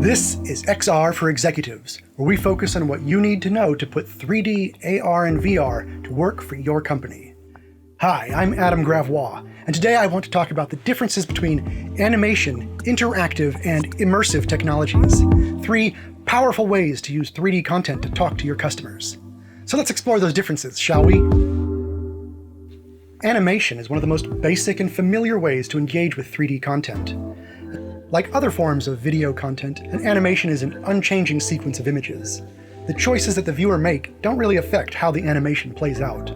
This is XR for Executives, where we focus on what you need to know to put 3D, AR, and VR to work for your company. Hi, I'm Adam Gravois, and today I want to talk about the differences between animation, interactive, and immersive technologies. 3 powerful ways to use 3D content to talk to your customers. So let's explore those differences, shall we? Animation is one of the most basic and familiar ways to engage with 3D content. Like other forms of video content, an animation is an unchanging sequence of images. The choices that the viewer make don't really affect how the animation plays out.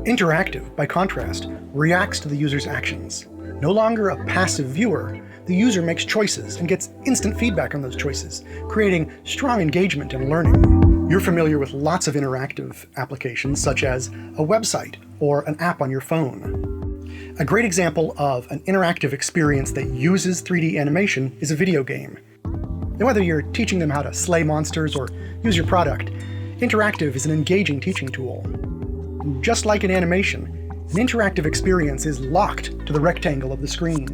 Interactive, by contrast, reacts to the user's actions. No longer a passive viewer, the user makes choices and gets instant feedback on those choices, creating strong engagement and learning. You're familiar with lots of interactive applications, such as a website or an app on your phone. A great example of an interactive experience that uses 3D animation is a video game. And whether you're teaching them how to slay monsters or use your product, interactive is an engaging teaching tool. Just like in animation, an interactive experience is locked to the rectangle of the screen.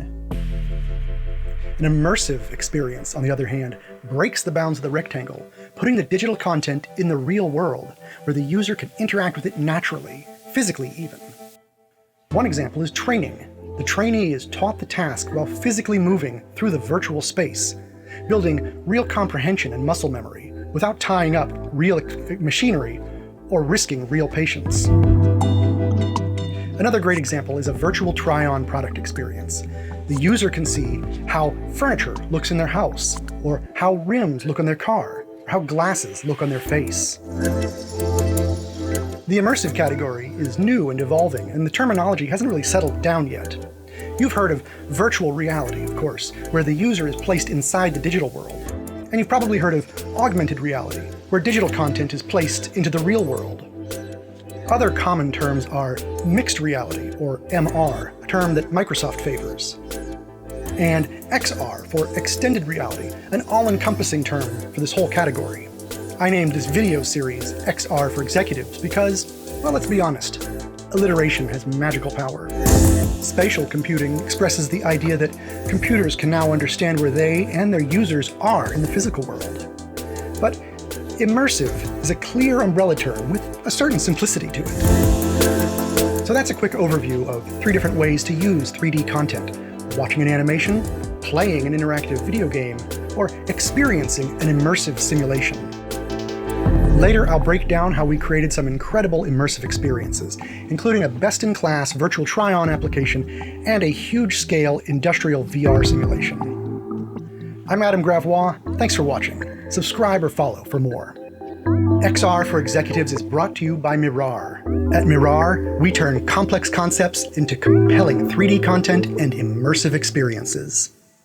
An immersive experience, on the other hand, breaks the bounds of the rectangle, putting the digital content in the real world, where the user can interact with it naturally, physically even. One example is training. The trainee is taught the task while physically moving through the virtual space, building real comprehension and muscle memory without tying up real machinery or risking real patience. Another great example is a virtual try-on product experience. The user can see how furniture looks in their house, or how rims look on their car, or how glasses look on their face. The immersive category is new and evolving, and the terminology hasn't really settled down yet. You've heard of virtual reality, of course, where the user is placed inside the digital world. And you've probably heard of augmented reality, where digital content is placed into the real world. Other common terms are mixed reality, or MR, a term that Microsoft favors, and XR, for extended reality, an all-encompassing term for this whole category. I named this video series XR for Executives because, well, let's be honest, alliteration has magical power. Spatial computing expresses the idea that computers can now understand where they and their users are in the physical world. But immersive is a clear umbrella term with a certain simplicity to it. So that's a quick overview of 3 different ways to use 3D content: watching an animation, playing an interactive video game, or experiencing an immersive simulation. Later, I'll break down how we created some incredible immersive experiences, including a best-in-class virtual try-on application and a huge-scale industrial VR simulation. I'm Adam Gravois. Thanks for watching. Subscribe or follow for more. XR for Executives is brought to you by Mirar. At Mirar, we turn complex concepts into compelling 3D content and immersive experiences.